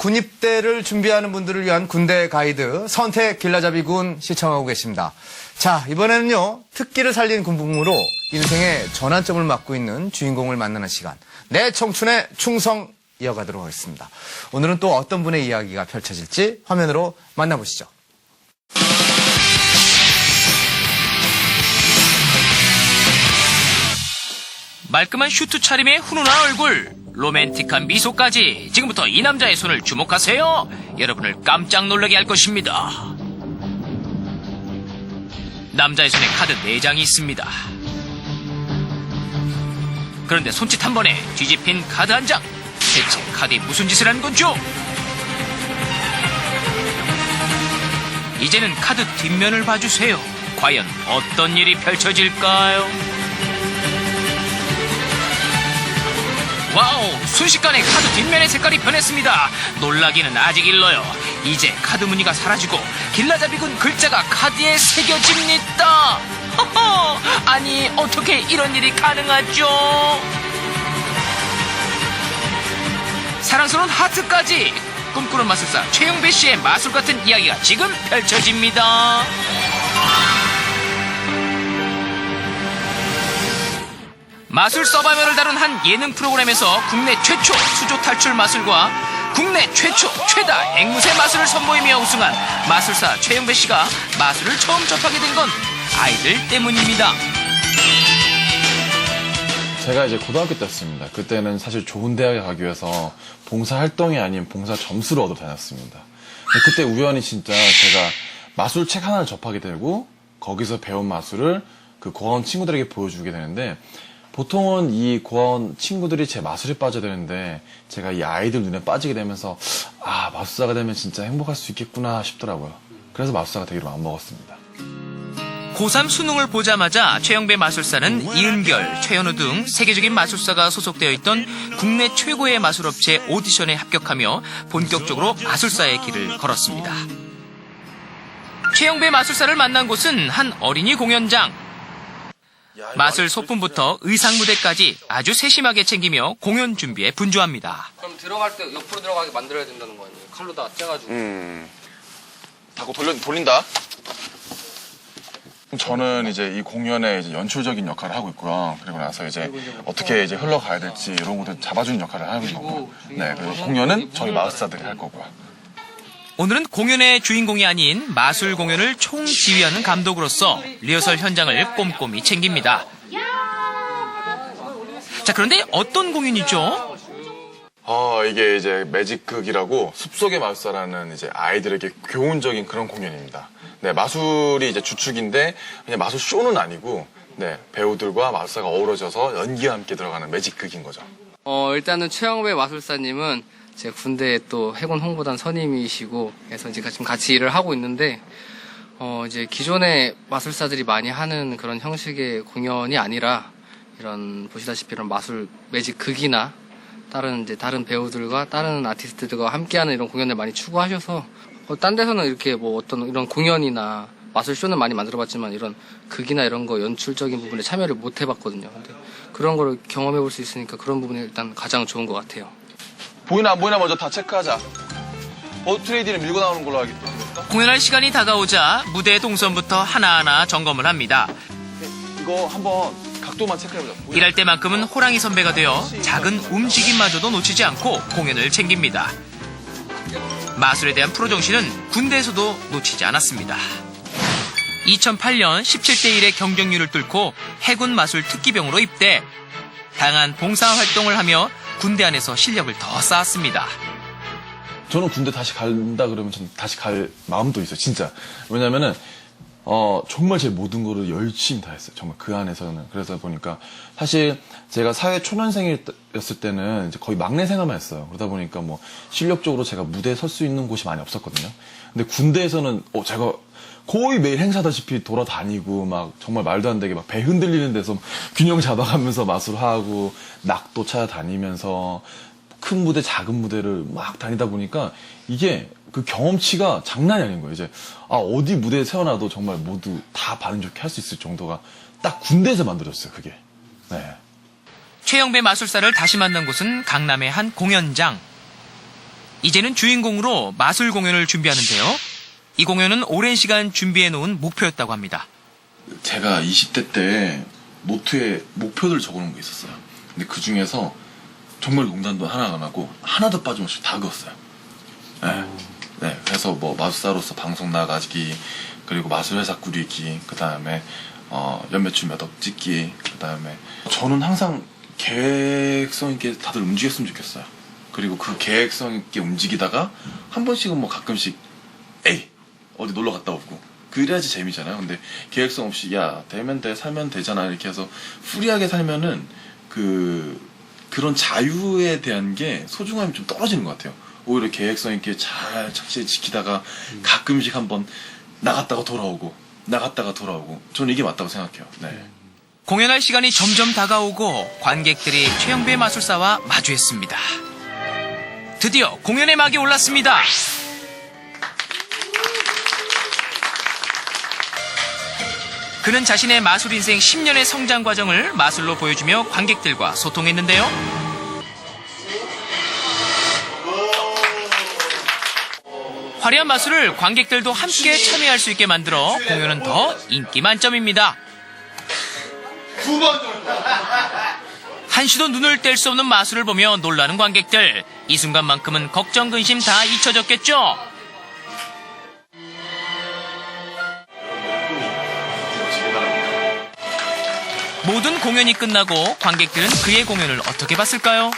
군입대를 준비하는 분들을 위한 군대 가이드 선택 길라잡이군 시청하고 계십니다. 자, 이번에는요, 특기를 살린 군복무로 인생의 전환점을 맞고 있는 주인공을 만나는 시간. 내 청춘의 충성 이어가도록 하겠습니다. 오늘은 또 어떤 분의 이야기가 펼쳐질지 화면으로 만나보시죠. 말끔한 슈트 차림의 훈훈한 얼굴, 로맨틱한 미소까지 지금부터 이 남자의 손을 주목하세요. 여러분을 깜짝 놀라게 할 것입니다. 남자의 손에 카드 4장이 있습니다. 그런데 손짓 한 번에 뒤집힌 카드 한 장. 대체 카드에 무슨 짓을 한 건죠? 이제는 카드 뒷면을 봐주세요. 과연 어떤 일이 펼쳐질까요? 와우! 순식간에 카드 뒷면의 색깔이 변했습니다. 놀라기는 아직 일러요. 이제 카드 무늬가 사라지고 길라잡이군 글자가 카드에 새겨집니다. 허허! 아니, 어떻게 이런 일이 가능하죠? 사랑스러운 하트까지! 꿈꾸는 마술사 최영배 씨의 마술 같은 이야기가 지금 펼쳐집니다. 마술 서바이벌을 다룬 한 예능 프로그램에서 국내 최초 수조 탈출 마술과 국내 최초 최다 앵무새 마술을 선보이며 우승한 마술사 최영배 씨가 마술을 처음 접하게 된 건 아이들 때문입니다. 제가 이제 고등학교 때였습니다. 그때는 사실 좋은 대학에 가기 위해서 봉사 활동이 아닌 봉사 점수를 얻어 다녔습니다. 그때 우연히 진짜 제가 마술 책 하나를 접하게 되고 거기서 배운 마술을 그 고아원 친구들에게 보여주게 되는데 보통은 이 고아원 친구들이 제 마술에 빠져야 되는데 제가 이 아이들 눈에 빠지게 되면서 아, 마술사가 되면 진짜 행복할 수 있겠구나 싶더라고요. 그래서 마술사가 되기로 마음먹었습니다. 고3 수능을 보자마자 최영배 마술사는 이은결, 최현우 등 세계적인 마술사가 소속되어 있던 국내 최고의 마술업체 오디션에 합격하며 본격적으로 마술사의 길을 걸었습니다. 최영배 마술사를 만난 곳은 한 어린이 공연장. 마술 소품부터 의상 무대까지 아주 세심하게 챙기며 공연 준비에 분주합니다. 그럼 들어갈 때 옆으로 들어가게 만들어야 된다는 거 아니에요? 칼로 다 째가지고. 자꾸 돌린다. 저는 이제 이 공연에 이제 연출적인 역할을 하고 있고요. 그리고 나서 이제 어떻게 이제 흘러가야 될지 이런 것들 잡아주는 역할을 하고 있는 거고. 네, 그리고 공연은 저희 마술사들이 할 거고요. 오늘은 공연의 주인공이 아닌 마술 공연을 총지휘하는 감독으로서 리허설 현장을 꼼꼼히 챙깁니다. 자, 그런데 어떤 공연이죠? 이게 이제 매직극이라고 숲속의 마술사라는 이제 아이들에게 교훈적인 그런 공연입니다. 네, 마술이 이제 주축인데 그냥 마술 쇼는 아니고 네, 배우들과 마술사가 어우러져서 연기와 함께 들어가는 매직극인 거죠. 일단은 최영배 마술사님은 제 군대 또 해군 홍보단 선임이시고 그래서 이제 지금 같이 일을 하고 있는데 이제 기존의 마술사들이 많이 하는 그런 형식의 공연이 아니라 이런 보시다시피 이런 마술 매직극이나 다른 배우들과 다른 아티스트들과 함께하는 이런 공연을 많이 추구하셔서 딴 데서는 이렇게 뭐 어떤 이런 공연이나 마술 쇼는 많이 만들어봤지만 이런 극이나 이런 거 연출적인 부분에 참여를 못 해봤거든요. 근데 그런 걸 경험해볼 수 있으니까 그런 부분이 일단 가장 좋은 것 같아요. 보이나 안 보이나 먼저 다 체크하자. 트레이디를 밀고 나오는 걸로 알겠다. 공연할 시간이 다가오자 무대 동선부터 하나하나 점검을 합니다. 이거 한번 각도만 체크해보자. 일할 때만큼은 호랑이 선배가 되어 작은 움직임마저도 놓치지 않고 공연을 챙깁니다. 마술에 대한 프로 정신은 군대에서도 놓치지 않았습니다. 2008년 17대 1의 경쟁률을 뚫고 해군 마술 특기병으로 입대. 다양한 봉사 활동을 하며 군대 안에서 실력을 더 쌓았습니다. 저는 군대 다시 간다 그러면 전 다시 갈 마음도 있어요, 진짜. 왜냐면은 정말 제 모든 거를 열심히 다 했어요. 정말 그 안에서는. 그래서 보니까 사실 제가 사회 초년생이었을 때는 이제 거의 막내 생활만 했어요. 그러다 보니까 뭐 실력적으로 제가 무대에 설 수 있는 곳이 많이 없었거든요. 근데 군대에서는 제가 거의 매일 행사다시피 돌아다니고 막 정말 말도 안 되게 막 배 흔들리는 데서 균형 잡아가면서 마술하고 낙도 찾아다니면서 큰 무대 작은 무대를 막 다니다 보니까 이게 그 경험치가 장난이 아닌 거예요. 이제 어디 무대에 세워놔도 정말 모두 다 반응 좋게 할 수 있을 정도가 딱 군대에서 만들어졌어요. 그게. 네. 최영배 마술사를 다시 만난 곳은 강남의 한 공연장. 이제는 주인공으로 마술 공연을 준비하는데요. 이 공연은 오랜 시간 준비해놓은 목표였다고 합니다. 제가 20대 때 노트에 목표를 적어놓은 게 있었어요. 근데 그 중에서 정말 농담도 하나 안 하고 하나도 빠짐없이 다 그었어요. 네. 네. 그래서 뭐 마술사로서 방송 나가기, 그리고 마술회사 꾸리기, 그 다음에 연매출 몇 억 찍기, 그 다음에 저는 항상 계획성 있게 다들 움직였으면 좋겠어요. 그리고 그 계획성 있게 움직이다가 한 번씩은 뭐 가끔씩 에이 어디 놀러 갔다 오고 그래야지 재미잖아요. 근데 계획성 없이 야 되면 돼 살면 되잖아 이렇게 해서 프리하게 살면은 그런 자유에 대한 게 소중함이 좀 떨어지는 것 같아요. 오히려 계획성 있게 잘 착실히 지키다가 가끔씩 한번 나갔다가 돌아오고 저는 이게 맞다고 생각해요. 네. 공연할 시간이 점점 다가오고 관객들이 최영배 마술사와 마주했습니다. 드디어 공연의 막이 올랐습니다. 그는 자신의 마술 인생 10년의 성장 과정을 마술로 보여주며 관객들과 소통했는데요. 화려한 마술을 관객들도 함께 참여할 수 있게 만들어 공연은 더 인기 만점입니다. 한시도 눈을 뗄 수 없는 마술을 보며 놀라는 관객들. 이 순간만큼은 걱정 근심 다 잊혀졌겠죠. 모든 공연이 끝나고 관객들은 그의 공연을 어떻게 봤을까요?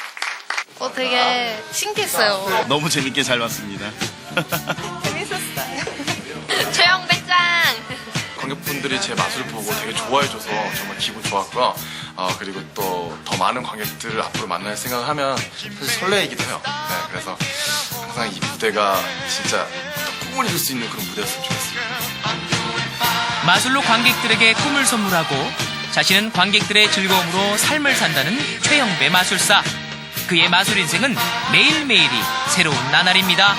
되게 신기했어요. 너무 재밌게 잘 봤습니다. 재밌었어요. 최영배 짱! 관객분들이 제 마술을 보고 되게 좋아해줘서 정말 기분 좋았고요. 그리고 또 더 많은 관객들을 앞으로 만날 생각을 하면 사실 설레이기도 해요. 네, 그래서 항상 이 무대가 진짜 꿈을 이룰 수 있는 그런 무대였으면 좋겠습니다. 마술로 관객들에게 꿈을 선물하고 자신은 관객들의 즐거움으로 삶을 산다는 최영배 마술사. 그의 마술 인생은 매일매일이 새로운 나날입니다.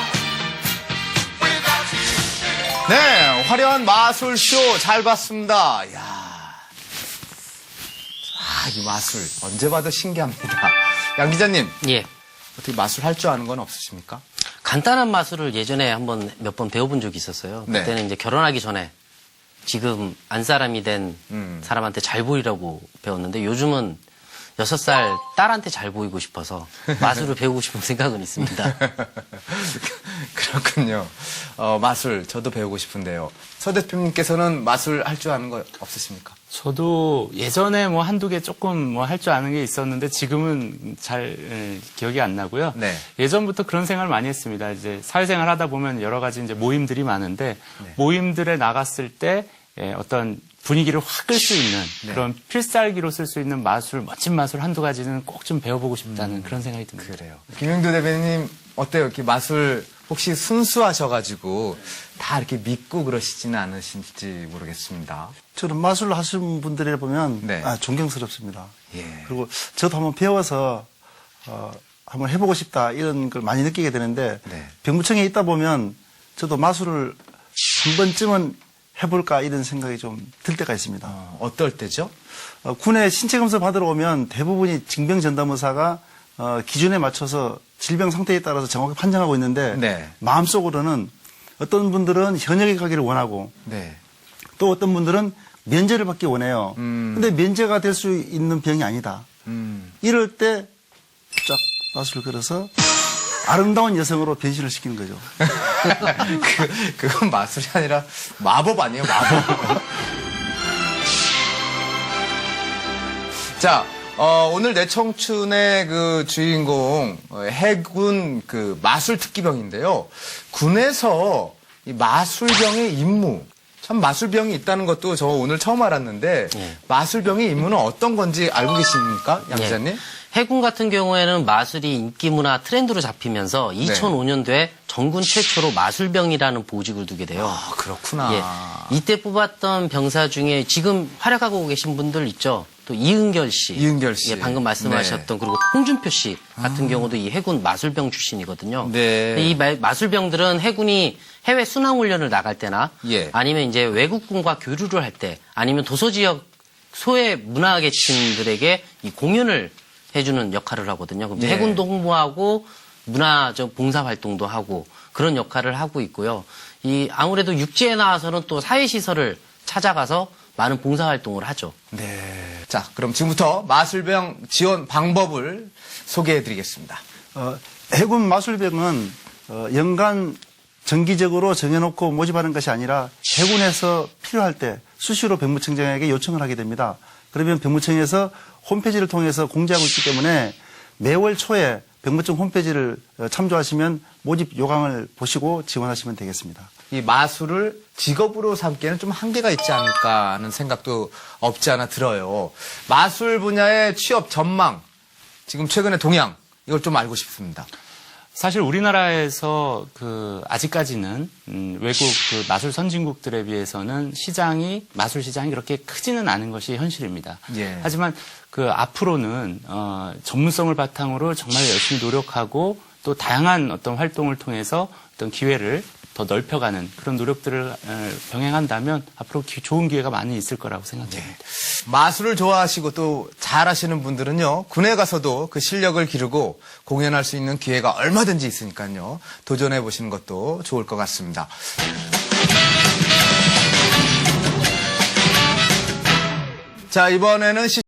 네, 화려한 마술쇼 잘 봤습니다. 이야. 이 마술 언제 봐도 신기합니다. 양 기자님, 예. 어떻게 마술 할 줄 아는 건 없으십니까? 간단한 마술을 예전에 한번 몇 번 배워본 적이 있었어요. 네. 그때는 이제 결혼하기 전에 지금 안사람이 된 사람한테 잘 보이라고 배웠는데 요즘은 6살 딸한테 잘 보이고 싶어서 마술을 배우고 싶은 생각은 있습니다. 그렇군요. 마술 저도 배우고 싶은데요. 서 대표님께서는 마술 할 줄 아는 거 없으십니까? 저도 예전에 뭐 한두 개 조금 뭐 할 줄 아는 게 있었는데 지금은 잘 기억이 안 나고요. 네. 예전부터 그런 생각을 많이 했습니다. 이제 사회생활 하다 보면 여러 가지 이제 모임들이 많은데 네. 모임들에 나갔을 때 어떤 분위기를 확 끌 수 있는 네. 그런 필살기로 쓸 수 있는 마술, 멋진 마술 한두 가지는 꼭 좀 배워보고 싶다는 그런 생각이 듭니다. 그래요. 김영도 대표님 어때요? 이렇게 마술 혹시 순수하셔가지고 다 이렇게 믿고 그러시지는 않으신지 모르겠습니다. 저는 마술 하시는 분들을 보면 네. 존경스럽습니다. 예. 그리고 저도 한번 배워서 한번 해보고 싶다 이런 걸 많이 느끼게 되는데 네. 병무청에 있다 보면 저도 마술을 한 번쯤은 해볼까 이런 생각이 좀 들 때가 있습니다. 어떨 때죠? 군에 신체 검사 받으러 오면 대부분이 징병전담의사가 기준에 맞춰서 질병 상태에 따라서 정확히 판정하고 있는데 네. 마음속으로는 어떤 분들은 현역에 가기를 원하고 네. 또 어떤 분들은 면제를 받기 원해요. 근데 면제가 될 수 있는 병이 아니다. 이럴 때 쫙 마술을 걸어서 아름다운 여성으로 변신을 시키는 거죠. 그건 마술이 아니라 마법 아니에요, 마법. 자, 오늘 내 청춘의 그 주인공, 해군 그 마술 특기병인데요. 군에서 이 마술병의 임무, 참 마술병이 있다는 것도 저 오늘 처음 알았는데, 마술병의 임무는 어떤 건지 알고 계십니까, 양 기자님? 해군 같은 경우에는 마술이 인기문화 트렌드로 잡히면서 2005년도에 전군 최초로 마술병이라는 보직을 두게 돼요. 아, 그렇구나. 예. 이때 뽑았던 병사 중에 지금 활약하고 계신 분들 있죠. 또 이은결 씨. 이은결 씨. 예, 방금 말씀하셨던 네. 그리고 홍준표 씨 같은 경우도 이 해군 마술병 출신이거든요. 네. 이 마술병들은 해군이 해외 순항훈련을 나갈 때나 예. 아니면 이제 외국군과 교류를 할 때 아니면 도서지역 소외 문화계층들에게 이 공연을 해주는 역할을 하거든요. 그럼 예. 해군도 홍보하고 문화적 봉사 활동도 하고 그런 역할을 하고 있고요. 아무래도 육지에 나와서는 또 사회시설을 찾아가서 많은 봉사 활동을 하죠. 네. 자, 그럼 지금부터 마술병 지원 방법을 소개해 드리겠습니다. 해군 마술병은 연간 정기적으로 정해놓고 모집하는 것이 아니라 해군에서 필요할 때 수시로 병무청장에게 요청을 하게 됩니다. 그러면 병무청에서 홈페이지를 통해서 공지하고 있기 때문에 매월 초에 병무청 홈페이지를 참조하시면 모집 요강을 보시고 지원하시면 되겠습니다. 이 마술을 직업으로 삼기에는 좀 한계가 있지 않을까 하는 생각도 없지 않아 들어요. 마술 분야의 취업 전망, 지금 최근의 동향, 이걸 좀 알고 싶습니다. 사실 우리나라에서 아직까지는 외국 마술 선진국들에 비해서는 마술 시장이 그렇게 크지는 않은 것이 현실입니다. 예. 하지만 앞으로는 전문성을 바탕으로 정말 열심히 노력하고 또 다양한 어떤 활동을 통해서 어떤 기회를 더 넓혀가는 그런 노력들을 병행한다면 앞으로 좋은 기회가 많이 있을 거라고 생각합니다. 마술을 좋아하시고 또 잘하시는 분들은요, 군에 가서도 그 실력을 기르고 공연할 수 있는 기회가 얼마든지 있으니까요, 도전해 보시는 것도 좋을 것 같습니다. 자, 이번에는